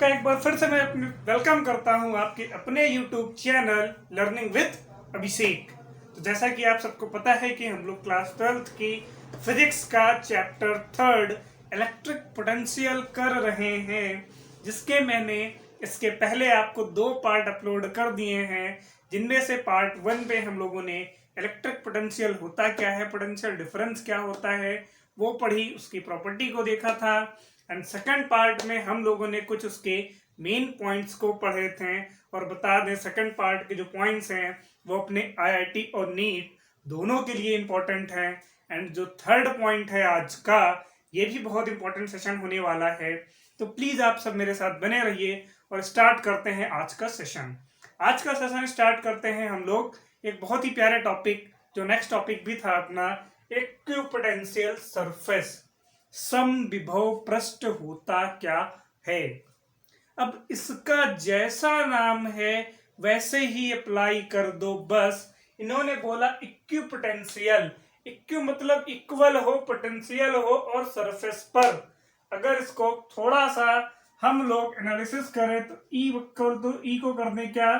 एक बार फिर से मैं वेलकम करता हूं आपके अपने YouTube चैनल लर्निंग विद अभिषेक। तो जैसा कि आप सबको पता है कि हम लोग क्लास 12th की फिजिक्स का चैप्टर 3 इलेक्ट्रिक पोटेंशियल कर रहे हैं, जिसके मैंने इसके पहले आपको 2 पार्ट अपलोड कर दिए हैं, जिनमें से पार्ट 1 पे हम लोगों ने इलेक्ट्रिक पोटेंशियल होता क्या है, पोटेंशियल डिफरेंस क्या होता है वो पढ़ी, उसकी प्रॉपर्टी को देखा था। एंड सेकंड पार्ट में हम लोगों ने कुछ उसके मेन पॉइंट्स को पढ़े थे। और बता दें, सेकंड पार्ट के जो पॉइंट्स हैं वो अपने आईआईटी और नीट दोनों के लिए इम्पोर्टेंट हैं। एंड जो थर्ड पॉइंट है आज का, ये भी बहुत इंपॉर्टेंट सेशन होने वाला है। तो प्लीज आप सब मेरे साथ बने रहिए और स्टार्ट करते हैं आज का सेशन। आज का सेशन स्टार्ट करते हैं हम लोग एक बहुत ही प्यारे टॉपिक, जो नेक्स्ट टॉपिक भी था अपना, इक्विपोटेंशियल सरफेस। समविभव पृष्ठ होता क्या है। अब इसका जैसा नाम है वैसे ही अप्लाई कर दो बस। इन्होंने बोला इक्विपोटेंशियल, इक्यू मतलब इक्वल हो, पोटेंशियल हो और सरफेस पर। अगर इसको थोड़ा सा हम लोग एनालिसिस करें तो ई को कर दें क्या,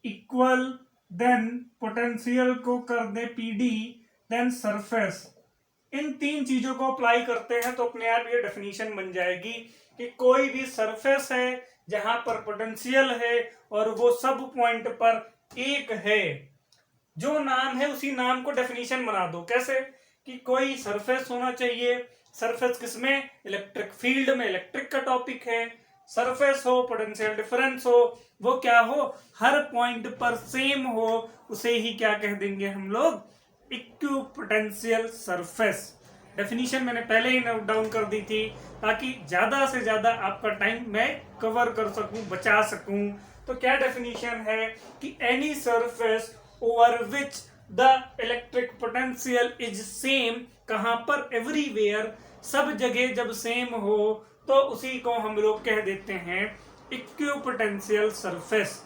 इक्वल, देन पोटेंशियल को कर दें पीडी, देन सरफेस। इन 3 चीजों को अप्लाई करते हैं तो अपने आप ये डेफिनेशन बन जाएगी कि कोई भी सरफेस है जहां पर पोटेंशियल है और वो सब पॉइंट पर एक है। जो नाम है उसी नाम को डेफिनेशन बना दो। कैसे कि कोई सरफेस होना चाहिए। सरफेस किसमें? इलेक्ट्रिक फील्ड में। इलेक्ट्रिक का टॉपिक है। सरफेस हो, पोटेंशियल डिफरेंस हो, वो क्या हो, हर पॉइंट पर सेम हो, उसे ही क्या कह देंगे हम लोग, इक्विपोटेंशियल सरफेस। डेफिनेशन मैंने पहले ही नोट डाउन कर दी थी ताकि ज्यादा से ज्यादा आपका टाइम मैं कवर कर सकूं, बचा सकूं। तो क्या डेफिनेशन है कि any surface over which the electric potential is same. कहां पर? एवरीवेयर, सब जगह जब सेम हो तो उसी को हम लोग कह देते हैं इक्विपोटेंशियल सरफेस।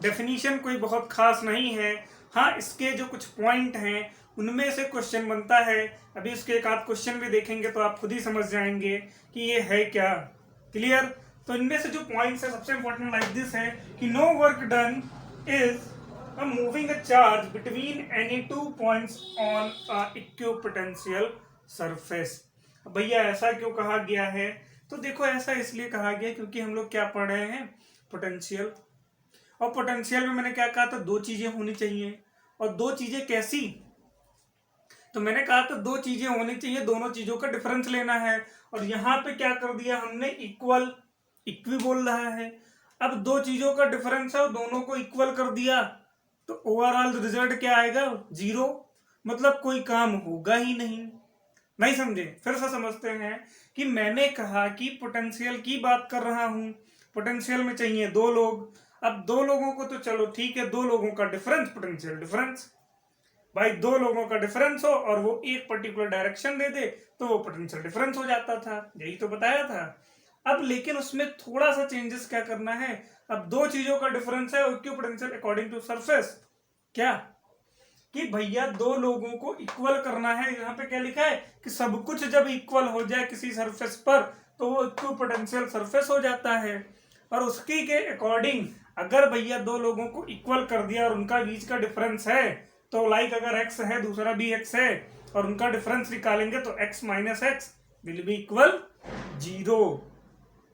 डेफिनेशन कोई बहुत खास नहीं है। हाँ, इसके जो कुछ पॉइंट हैं उनमें से क्वेश्चन बनता है। अभी इसके एक आध क्वेश्चन भी देखेंगे तो आप खुद ही समझ जाएंगे कि ये है क्या। क्लियर? तो इनमें से जो पॉइंट्स है, सबसे इंपॉर्टेंट लाइक दिस है कि no work done is moving a charge between any 2 points on a equipotential surface. भैया ऐसा क्यों कहा गया है? तो देखो, ऐसा इसलिए कहा गया क्योंकि हम लोग क्या पढ़ रहे हैं, पोटेंशियल। और पोटेंशियल में मैंने क्या कहा था, 2 चीजें होनी चाहिए। और 2 चीजें कैसी? तो मैंने कहा था 2 चीजें होनी चाहिए, दोनों चीजों का डिफरेंस लेना है। और यहां पे क्या कर दिया हमने, इक्वल, इक्वी बोल रहा है। अब 2 चीजों का डिफरेंस है और दोनों को इक्वल कर दिया तो ओवरऑल रिजल्ट क्या आएगा, 0। मतलब कोई काम होगा ही नहीं। नहीं समझे? फिर से समझते हैं कि मैंने कहा कि पोटेंशियल की बात कर रहा हूं। पोटेंशियल में चाहिए 2 लोग। अब 2 लोगों को तो चलो ठीक है, 2 लोगों का डिफरेंस, पोटेंशियल डिफरेंस। भाई 2 लोगों का डिफरेंस हो और वो एक पर्टिकुलर डायरेक्शन दे दे तो वो पोटेंशियल डिफरेंस हो जाता था। यही तो बताया था। अब लेकिन उसमें थोड़ा सा चेंजेस क्या करना है। अब 2 चीजों का डिफरेंस है और इक्विपोटेंशियल अकॉर्डिंग टू सरफेस। क्या कि भैया 2 लोगों को इक्वल करना है। यहाँ पे क्या लिखा है कि सब कुछ जब इक्वल हो जाए किसी सरफेस पर तो वो इक्विपोटेंशियल सरफेस हो जाता है। और उसकी के अकॉर्डिंग अगर भैया 2 लोगों को इक्वल कर दिया और उनका बीच का डिफरेंस है, तो लाइक अगर x है, दूसरा भी x है और उनका डिफरेंस निकालेंगे तो x minus x will be equal 0।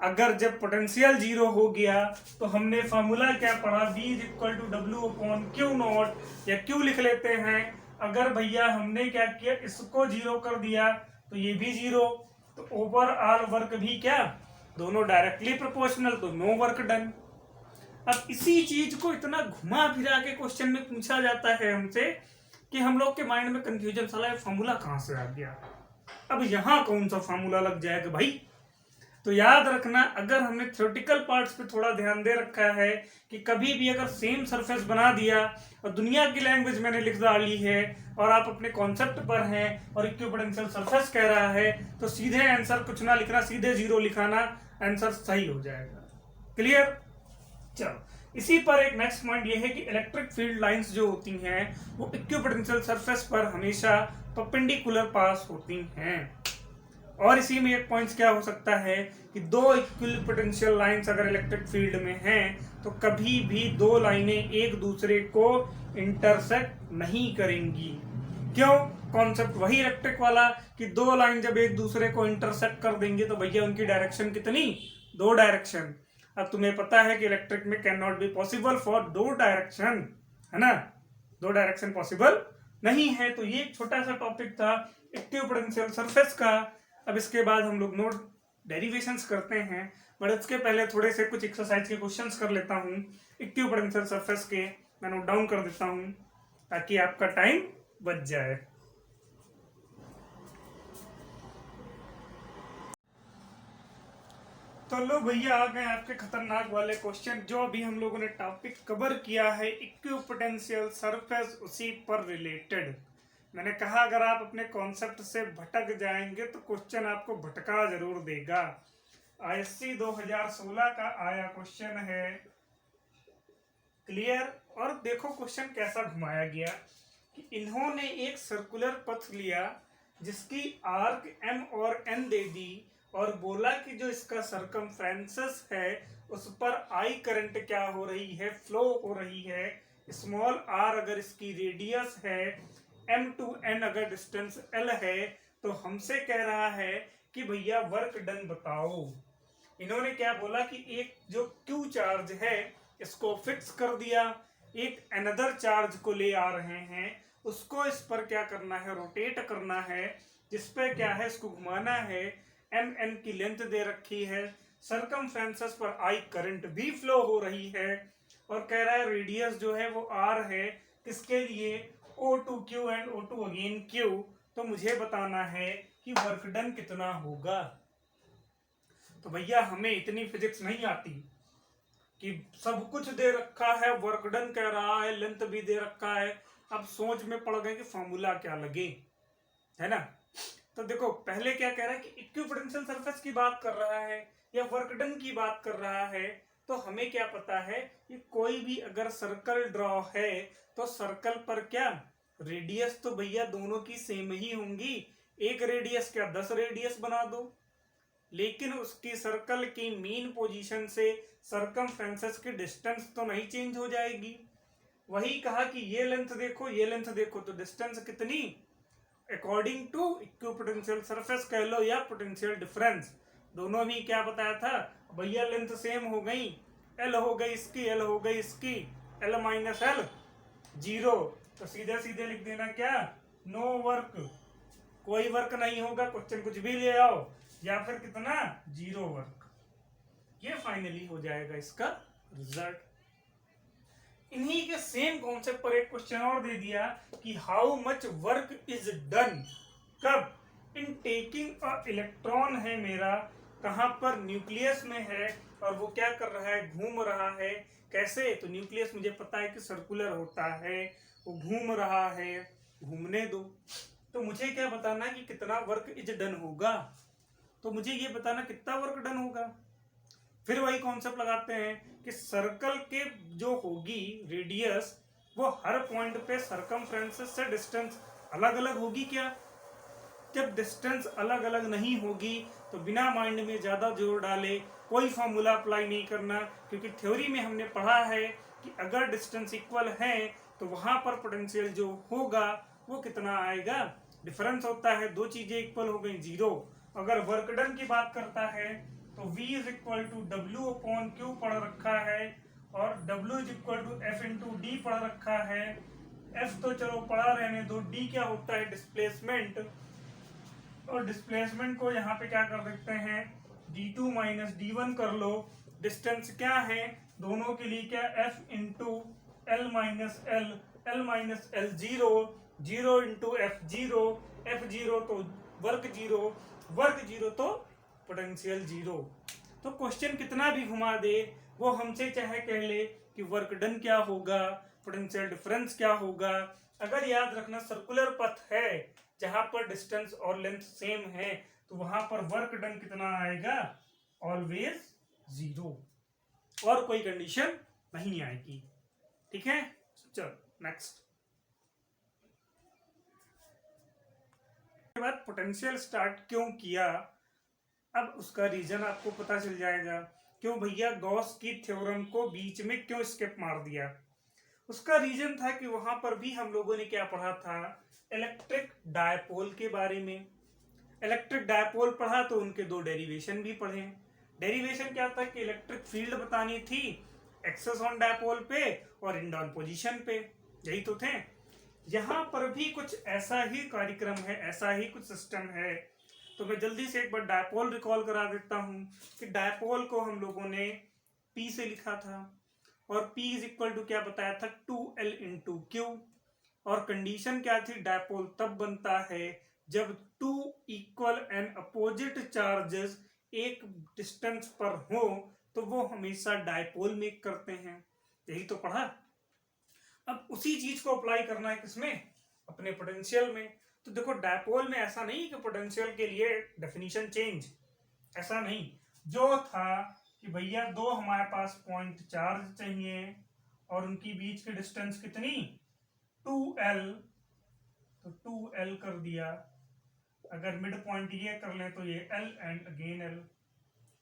अगर जब पोटेंशियल 0 हो गया तो हमने फॉर्मूला क्या पढ़ा, V is equal to W upon Q naught, या क्यू लिख लेते हैं। अगर भैया हमने क्या किया, इसको 0 कर दिया तो ये भी 0, तो ओवरऑल वर्क भी क्या, दोनों डायरेक्टली प्रोपोर्शनल, तो नो वर्क डन। अब इसी चीज को इतना घुमा फिरा के क्वेश्चन में पूछा जाता है हमसे कि हम लोग के माइंड में कंफ्यूजन, साला फॉर्मूला कहां से आ गया, अब यहां कौन सा फॉर्मूला लग जाएगा भाई। तो याद रखना, अगर हमने थ्योरेटिकल पार्ट्स पे थोड़ा ध्यान दे रखा है कि कभी भी अगर सेम सरफेस बना दिया और दुनिया की लैंग्वेज मैंने लिख डाली है और आप अपने कॉन्सेप्ट पर हैं और इक्विपोटेंशियल सरफेस कह रहा है, तो सीधे आंसर कुछ ना लिखना, सीधे 0 लिखाना, आंसर सही हो जाएगा। क्लियर? चलो, इसी पर एक नेक्स्ट पॉइंट ये है कि इलेक्ट्रिक फील्ड लाइंस जो होती हैं वो इक्विपोटेंशियल सरफेस पर हमेशा परपेंडिकुलर पास होती हैं। और इसी में एक पॉइंट क्या हो सकता है कि दो इक्वल पोटेंशियल लाइंस अगर इलेक्ट्रिक फील्ड में हैं तो कभी भी दो लाइनें एक दूसरे को इंटरसेक्ट नहीं करेंगी। क्यों? कॉन्सेप्ट वही इलेक्ट्रिक वाला कि दो लाइन जब एक दूसरे को इंटरसेक्ट कर देंगे तो भैया उनकी डायरेक्शन कितनी? दो डायरेक्शन। अब तुम्हें पता है कि इलेक्ट्रिक में can not be possible for दो डायरेक्शन, है ना? दो डायरेक्शन पॉसिबल नहीं है। तो ये एक छोटा सा टॉपिक था इक्विपोटेंशियल सरफेस का। अब इसके बाद हम लोग नोट डेरिवेशंस करते हैं, बट इसके पहले थोड़े से कुछ एक्सरसाइज के क्वेश्चंस कर लेता हूँ इक्विपोटेंशियल सरफेस के। मैं नोट डाउन कर देता हूँ ताकि आपका टाइम बच जाए। तो लो भैया आ गए आपके खतरनाक वाले क्वेश्चन। जो अभी हम लोगों ने टॉपिक कवर किया है इक्विपोटेंशियल सरफेस, उसी पर रिलेटेड। मैंने कहा अगर आप अपने कॉन्सेप्ट से भटक जाएंगे तो क्वेश्चन आपको भटका जरूर देगा। आईएससी 2016 का आया क्वेश्चन है, क्लियर। और देखो क्वेश्चन कैसा घुमाया गया कि इन्होंने एक सर्कुलर पथ लिया जिसकी आर्क एम और एन दे दी और बोला कि जो इसका सरकमफ्रेंसेस है उस पर आई करंट क्या हो रही है? फ्लो हो रही है। स्मॉल आर अगर इसकी रेडियस है, एम टू एन अगर डिस्टेंस एल है, तो हमसे कह रहा है कि भैया वर्क डन बताओ। इन्होंने क्या बोला कि एक जो क्यू चार्ज है इसको फिक्स कर दिया, एक अनदर चार्ज को ले आ रहे हैं, उसको इस पर क्या करना है? रोटेट करना है, जिस पे क्या है? इसको घुमाना है। एम एन की लेंथ दे रखी है, सरकमफ्रेंसेस पर आई करंट भी फ्लो हो रही है, और कह रहा है रेडियस जो है वो आर है। किसके लिए? O to Q and O to again Q. तो मुझे बताना है कि वर्क डन कितना होगा। तो भैया हमें इतनी फिजिक्स नहीं आती कि सब कुछ दे रखा है, वर्क डन कह रहा है, लेंथ भी दे रखा है, अब सोच में पड़ गए कि फॉर्मूला क्या लगे, है ना? तो देखो पहले क्या कह रहा है कि इक्विपोटेंशियल सरफेस की बात कर रहा है या वर्क डन की बात कर रहा है। तो हमें क्या पता है कि कोई भी अगर सर्कल ड्रॉ है तो सर्कल पर क्या रेडियस तो भैया दोनों की सेम ही होंगी। एक रेडियस क्या 10 रेडियस बना दो, लेकिन उसकी सर्कल की मीन पोजीशन से सरकमफ्रेंसेस की डिस्टेंस तो नहीं चेंज हो जाएगी। वही कहा कि ये लेंथ देखो ये लेंथ देखो, तो डिस्टेंस कितनी? अकॉर्डिंग टू इक्विपोटेंशियल सरफेस कह लो या पोटेंशियल डिफरेंस, दोनों में क्या बताया था भैया? लेंथ सेम हो गई, एल हो गई इसकी, एल हो गई इसकी, एल माइनस एल 0। तो सीधे सीधे लिख देना क्या? नो वर्क, कोई वर्क नहीं होगा, क्वेश्चन कुछ भी ले आओ, या फिर कितना? 0 वर्क। ये फाइनली हो जाएगा इसका रिजल्ट। इन्हीं के सेम कॉन्सेप्ट पर एक क्वेश्चन और दे दिया कि how much work is done, कब? इन टेकिंग अ इलेक्ट्रॉन है मेरा, कहां पर? न्यूक्लियस में है, और वो क्या कर रहा है? घूम रहा है। कैसे? तो न्यूक्लियस मुझे पता है कि सर्कुलर होता है, वो घूम रहा है, घूमने दो। तो मुझे क्या बताना कि कितना वर्क इज डन होगा, तो मुझे ये बताना कितना वर्क डन होगा। फिर वही कॉन्सेप्ट लगाते हैं कि सर्कल के जो होगी रेडियस वो हर पॉइंट पे सरकमफ्रेंसेस से डिस्टेंस अलग अलग होगी क्या? जब डिस्टेंस अलग अलग नहीं होगी तो बिना माइंड में ज्यादा जोर डाले कोई फॉर्मूला अप्लाई नहीं करना, क्योंकि थ्योरी में हमने पढ़ा है कि अगर डिस्टेंस इक्वल है तो वहां पर पोटेंशियल जो होगा वो कितना आएगा? डिफरेंस होता है, दो चीजें इक्वल हो गई 0। अगर वर्क डन की बात करता है तो V is equal to W upon Q पढ़ रखा है, और W is equal to F into D पढ़ रखा है। F तो चलो पढ़ा रहने दो, D क्या होता है? डिस्प्लेसमेंट, और डिस्प्लेसमेंट को यहाँ पे क्या कर देते हैं? d2 माइनस d1 कर लो। डिस्टेंस क्या है दोनों के लिए? क्या? F into L minus L, L minus L 0, 0 into F 0, F 0 तो वर्क 0, वर्क 0 तो पोटेंशियल 0। तो क्वेश्चन कितना भी घुमा दे वो हमसे चाहे कह ले कि वर्क डन क्या होगा, पोटेंशियल डिफरेंस क्या होगा। अगर याद रखना सर्कुलर पथ है जहां पर डिस्टेंस और लेंथ सेम है तो वहां पर वर्क डन कितना आएगा? ऑलवेज 0, और कोई कंडीशन नहीं आएगी। ठीक है, चलो नेक्स्ट। के बाद पोटेंशियल स्टार्ट क्यों किया, अब उसका रीजन आपको पता चल जाएगा। क्यों भैया गॉस की थ्योरम को बीच में क्यों स्किप मार दिया? उसका रीजन था कि वहां पर भी हम लोगों ने क्या पढ़ा था, इलेक्ट्रिक डायपोल के बारे में। इलेक्ट्रिक डायपोल पढ़ा तो उनके दो डेरिवेशन भी पढ़े। डेरिवेशन क्या था कि इलेक्ट्रिक फील्ड बतानी थी एक्सेस ऑन डायपोल पे और इंड ऑन पोजीशन पे, यही तो थे। यहां पर भी कुछ ऐसा ही कार्यक्रम है, ऐसा ही कुछ सिस्टम है। तो मैं जल्दी से एक बार डायपोल रिकॉल करा देता हूं कि डायपोल को हम लोगों ने P से लिखा था और P इज इक्वल टू क्या बताया था, 2L इंटू क्यू। और कंडीशन क्या थी, डायपोल तब बनता है जब two equal and opposite charges एक डिस्टेंस पर हो तो वो हमेशा डायपोल मेक करते हैं, यही तो पढ़ा। अब उसी चीज को अप्लाई करना है किसमें, अपने पोटेंशियल में। तो देखो डायपोल में ऐसा नहीं कि पोटेंशियल के लिए डेफिनेशन चेंज, ऐसा नहीं। जो था कि भैया दो हमारे पास पॉइंट चार्ज चाहिए और उनकी बीच की डिस्टेंस कितनी, 2L, तो 2L कर दिया। अगर मिड पॉइंट ये कर ले तो ये L एंड अगेन L,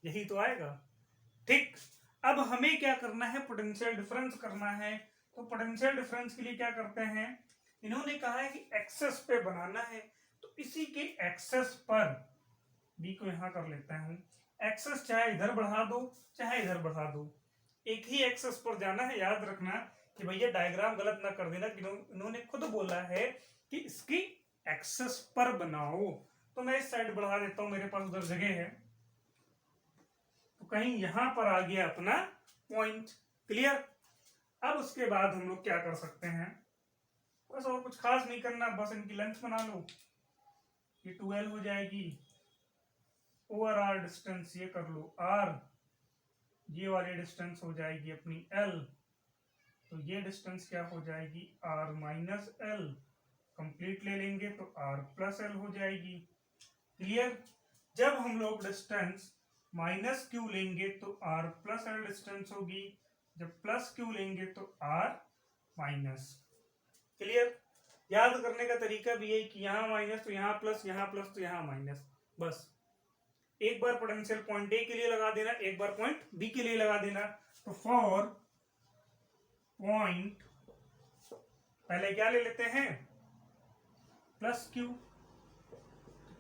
यही तो आएगा। ठीक, अब हमें क्या करना है, पोटेंशियल डिफरेंस करना है। तो पोटेंशियल डिफरेंस के लिए क्या करते हैं, इन्होंने कहा है कि एक्सेस पे बनाना है, तो इसी के एक्सेस पर बी को यहां कर लेता हूं। एक्सेस चाहे इधर बढ़ा दो चाहे इधर बढ़ा दो, एक ही एक्सेस पर जाना है। याद रखना कि भैया डायग्राम गलत ना कर देना, इन्होंने खुद बोला है कि इसकी एक्सेस पर बनाओ। तो मैं इस साइड बढ़ा देता हूं, मेरे पास उधर जगह है, तो कहीं यहां पर आ गया अपना पॉइंट। क्लियर। अब उसके बाद हम लोग क्या कर सकते हैं, बस और कुछ खास नहीं करना, बस इनकी लेंथ बना लो। ये 2L हो जाएगी, ओवर आर डिस्टेंस ये कर लो R, ये वाली डिस्टेंस हो जाएगी अपनी L, तो ये डिस्टेंस क्या हो जाएगी R माइनस L, कंप्लीट ले लेंगे तो R प्लस L हो जाएगी। क्लियर। जब हम लोग डिस्टेंस माइनस क्यू लेंगे तो R प्लस L डिस्टेंस होगी, जब प्लस क्यू लेंगे तो R माइनस। क्लियर। याद करने का तरीका भी है कि यहां माइनस तो यहां प्लस, यहां प्लस तो यहां माइनस। बस एक बार पोटेंशियल पॉइंट ए के लिए लगा देना, एक बार पॉइंट बी के लिए लगा देना। तो फॉर पॉइंट पहले क्या ले लेते हैं, प्लस क्यू।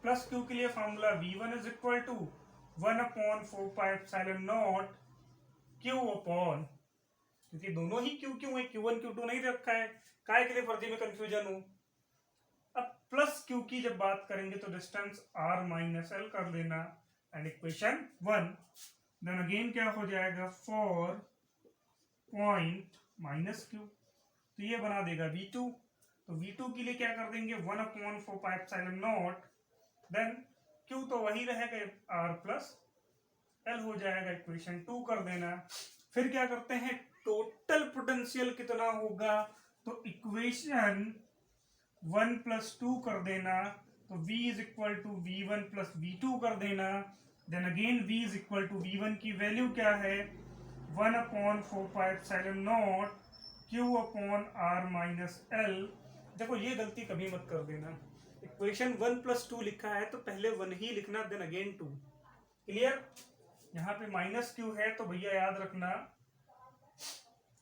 प्लस क्यू के लिए formula V1 is equal to 1/4πε0 Q upon, क्योंकि दोनों ही क्यू क्यू है, Q1 Q2 नहीं रखा है, काय के लिए फर्जी में कंफ्यूजन हो। अब प्लस क्यू की जब बात करेंगे तो डिस्टेंस R माइनस L कर लेना एंड इक्वेशन 1। देन अगेन क्या हो जाएगा, फॉर पॉइंट माइनस क्यू, तो ये बना देगा V2। तो V2 के लिए क्या कर देंगे 1/4πε0, देन Q तो वही रहेगा R प्लस L हो जाएगा, इक्वेशन 2 कर देना। फिर क्या करते हैं, टोटल पोटेंशियल कितना होगा, तो इक्वेशन 1 प्लस 2 कर देना, तो V is equal to V1 plus V2 कर देना। Then again V is equal to V1 की वैल्यू क्या है, 1/4πε0 Q upon R minus L। देखो ये गलती कभी मत कर देना, इक्वेशन 1 प्लस 2 लिखा है तो पहले 1 ही लिखना, देन अगेन 2। क्लियर। यहाँ पे माइनस क्यू है तो भैया याद रखना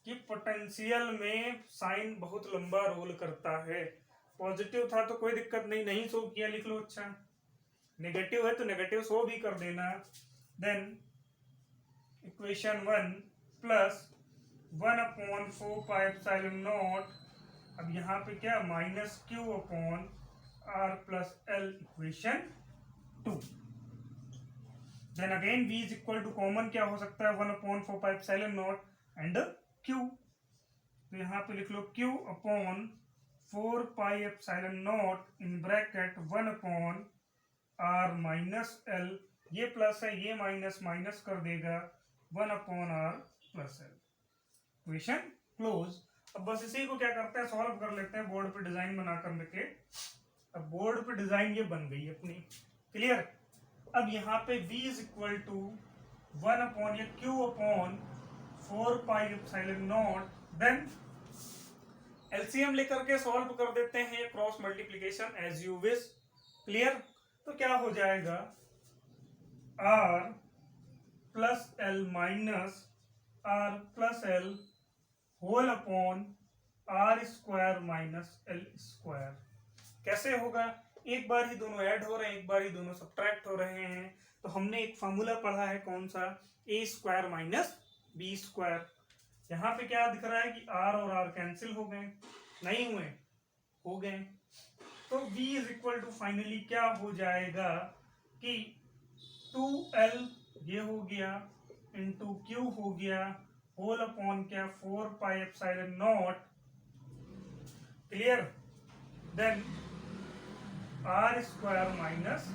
कि पोटेंशियल में साइन बहुत लंबा रोल करता है। पॉजिटिव था तो कोई दिक्कत नहीं, नहीं शो किया लिख लो, अच्छा। नेगेटिव है तो नेगेटिव शो भी कर देना। देन इक्वेशन 1 प्लस 1/4πε0, अब यहाँ पे क्या minus Q upon R plus L, equation 2। Then again V is equal to common क्या हो सकता है, 1/4πε0 एंड Q, तो यहाँ पे लिख लो Q upon 4πε0 in bracket 1/R minus L, ये प्लस है ये माइनस, माइनस कर देगा 1/R plus L, equation close. अब बस इसी को क्या करते हैं, सॉल्व कर लेते हैं बोर्ड पे डिजाइन बना कर लेके। अब बोर्ड पे डिजाइन ये बन गई अपनी। क्लियर। अब यहाँ पे V इज इक्वल टू 1 या Q अपॉन 4πε0, देन एलसीएम लेकर के सॉल्व कर देते हैं, cross multiplication as you wish. Clear? तो क्या हो जाएगा, R plus L minus R plus L whole upon R square minus L square. कैसे होगा? एक बार ही दोनों ऐड हो रहे हैं, एक बार ही दोनों सब्ट्रैक्ट हो रहे हैं। तो हमने एक फॉर्मूला पढ़ा है, कौन सा? ए स्क्वायर माइनस बी स्क्वायर। यहाँ पे क्या दिख रहा है कि आर और आर कैंसिल हो गए, नहीं हुए, हो गए। तो v is equal to finally क्या हो जाएगा कि 2l ये हो गया इंटू क्यू हो गया होल अपॉन क्या 4 pi epsilon naught. Clear? Then R square minus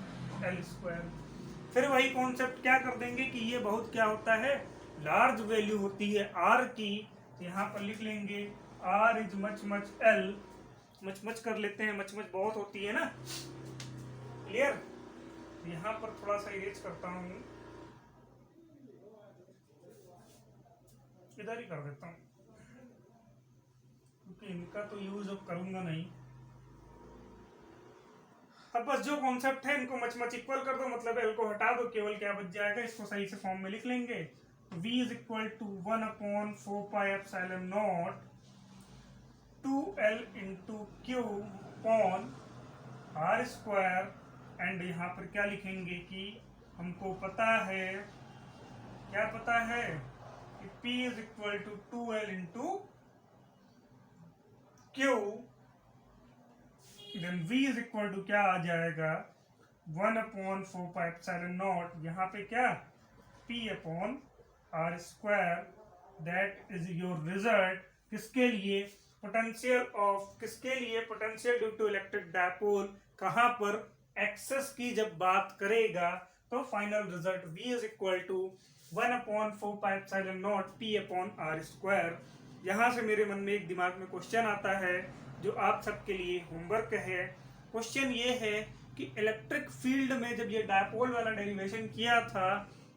L square. फिर वही कॉन्सेप्ट क्या कर देंगे कि ये बहुत क्या होता है, लार्ज वैल्यू होती है आर की। तो यहाँ पर लिख लेंगे R is much much L, much much कर लेते हैं, मच मच बहुत होती है ना। क्लियर? यहाँ पर थोड़ा सा इरेज करता हूँ, इधर ही कर देता हूँ क्योंकि इनका तो यूज अब करूंगा नहीं। अब बस जो कॉन्सेप्ट है इनको मच मच इक्वल कर दो, मतलब एल को हटा दो, केवल क्या बच जाएगा, इसको सही से फॉर्म में लिख लेंगे। v is equal to 1 upon 4 pi epsilon naught 2l into Q upon R square. And यहाँ पर क्या लिखेंगे कि हमको पता है, क्या पता है कि p is equal to 2l into Q. Then v is equal to क्या आ जाएगा, 1 अपॉन 4 पाई एप्सिलॉन नॉट, यहाँ पे क्या p upon R square. That is your result. किसके लिए? पोटेंशियल ऑफ, किसके लिए? Potential due to electric dipole. कहाँ पर? एक्सेस की जब बात करेगा तो final result v is equal to 1 upon 4 pi epsilon naught p upon R square. यहाँ से मेरे मन में एक दिमाग में क्वेश्चन आता है जो आप सबके लिए होमवर्क है। क्वेश्चन ये है कि इलेक्ट्रिक फील्ड में जब ये डायपोल वाला डेरिवेशन किया था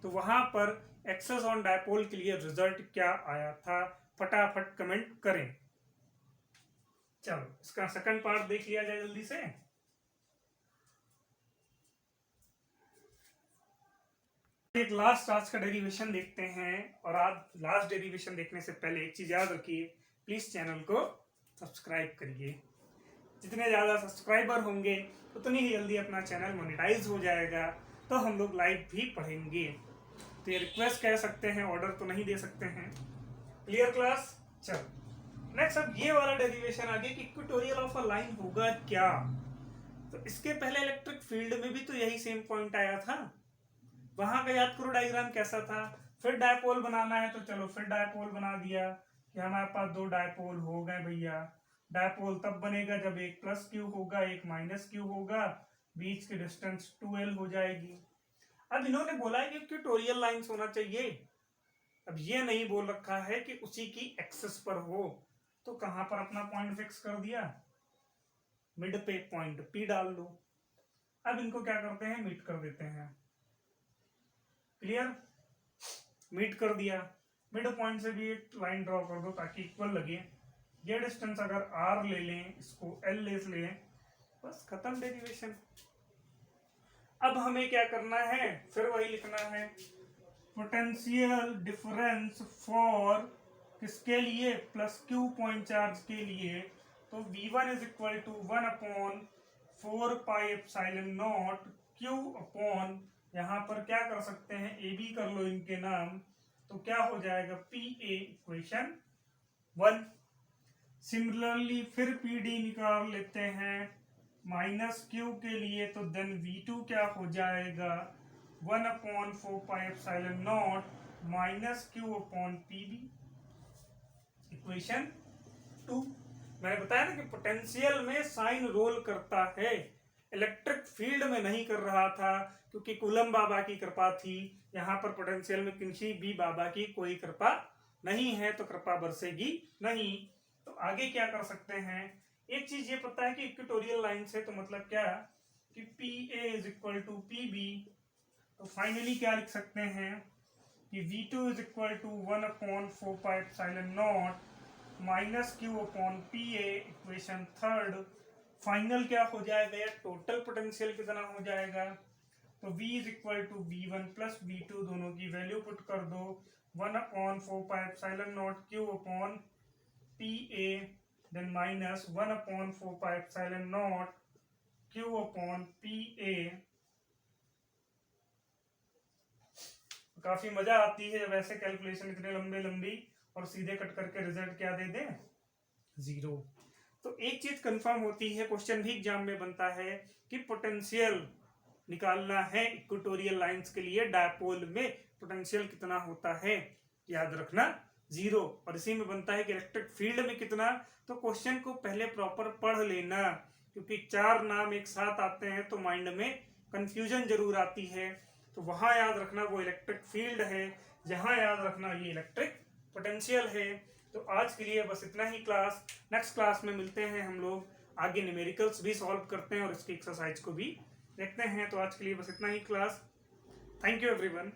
तो वहां पर एक्सेस ऑन डायपोल के लिए रिजल्ट क्या आया था? फटाफट कमेंट करें। चलो इसका सेकंड पार्ट देख लिया जाए जल्दी से। एक लास्ट आज का डेरिवेशन देखते हैं। और आज लास्ट डेरिवेशन देखने से पहले एक चीज याद रखिए, प्लीज चैनल को सब्सक्राइब करिए। जितने ज्यादा सब्सक्राइबर होंगे उतनी ही जल्दी अपना चैनल मोनेटाइज हो जाएगा, तो हम लोग लाइव भी पढ़ेंगे। तो ये रिक्वेस्ट कह सकते हैं, ऑर्डर तो नहीं दे सकते हैं। Clear class? चलो नेक्स्ट, अब ये वाला डेरिवेशन आ गया कि इक्वेटोरियल ऑफ अ लाइन होगा क्या। तो इसके पहले इलेक्ट्रिक फील्ड में भी तो यही सेम पॉइंट आया था। वहां का याद करो डायग्राम कैसा था। फिर डायपोल बनाना है तो चलो फिर डायपोल बना दिया कि हमारे पास दो डायपोल हो गए भैया। डायपोल तब बनेगा जब एक प्लस क्यू होगा, एक माइनस क्यू होगा, बीच की डिस्टेंस 2l हो जाएगी। अब इन्होंने बोला है कि इक्वेटोरियल लाइंस होना चाहिए। अब ये नहीं बोल रखा है कि उसी की एक्सेस पर हो। तो कहां पर अपना पॉइंट फिक्स कर दिया? मिड पे पॉइंट P डाल दो। अब इनको क्या करते हैं, मीट कर देते हैं। क्लियर? मीट कर दिया। मिड पॉइंट से भी एक लाइन ड्रॉ कर दो ताकि इक्वल लगे। ये डिस्टेंस अगर r ले लें, इसको l ले लें, बस खत्म डेरिवेशन। अब हमें क्या करना है, फिर वही लिखना है, पोटेंशियल डिफरेंस फॉर किसके लिए? प्लस क्यू पॉइंट चार्ज के लिए। तो v1 is equal to 1 upon 4 pi epsilon naught Q upon, यहाँ पर क्या कर सकते हैं, ए बी कर लो इनके नाम। तो क्या हो जाएगा, पी ए इक्वेशन 1। सिमिलरली फिर पी डी निकाल लेते हैं माइनस क्यू के लिए। तो देन v2 क्या हो जाएगा, 1 upon 4 pi epsilon naught minus Q upon P B equation 2। मैंने बताया ना कि पोटेंशियल में साइन रोल करता है, इलेक्ट्रिक फील्ड में नहीं कर रहा था क्योंकि कूलम बाबा की कृपा थी। यहाँ पर पोटेंशियल में किसी भी बाबा की कोई कृपा नहीं है, तो कृपा बरसेगी नहीं। तो आगे क्या कर सकते हैं, एक चीज ये पता है कि इक्वेटोरियल लाइन से तो मतलब क्या कि P A is equal to P B. तो फाइनली क्या लिख सकते हैं कि v2 is equal to 1 upon 4 pi epsilon naught minus Q upon P A equation 3। Final क्या हो जाएगा या टोटल पोटेंशियल कितना हो जाएगा, तो V is equal to V1 plus V2 दोनों की वैल्यू पुट कर दो 1/4πε0 Q upon PA then minus 1/4πε0 Q upon PA। काफी मजा आती है जब ऐसे कैलकुलेशन इतने लंबे लंबी और सीधे कट करके रिजल्ट क्या दे दे, 0। तो एक चीज कंफर्म होती है, क्वेश्चन भी एग्जाम में बनता है कि पोटेंशियल निकालना है इक्वेटोरियल लाइंस के लिए, डायपोल में पोटेंशियल कितना होता है, याद रखना 0। और इसी में बनता है कि इलेक्ट्रिक फील्ड में कितना। तो क्वेश्चन को पहले प्रॉपर पढ़ लेना, क्योंकि 4 नाम एक साथ आते हैं तो माइंड में कंफ्यूजन जरूर आती है। तो वहां याद रखना वो इलेक्ट्रिक फील्ड है, जहां याद रखना ये इलेक्ट्रिक पोटेंशियल है। तो आज के लिए बस इतना ही क्लास, नेक्स्ट क्लास में मिलते हैं हम लोग, आगे न्यूमेरिकल्स भी सॉल्व करते हैं और इसकी एक्सरसाइज को भी देखते हैं। तो आज के लिए बस इतना ही क्लास। Thank you everyone.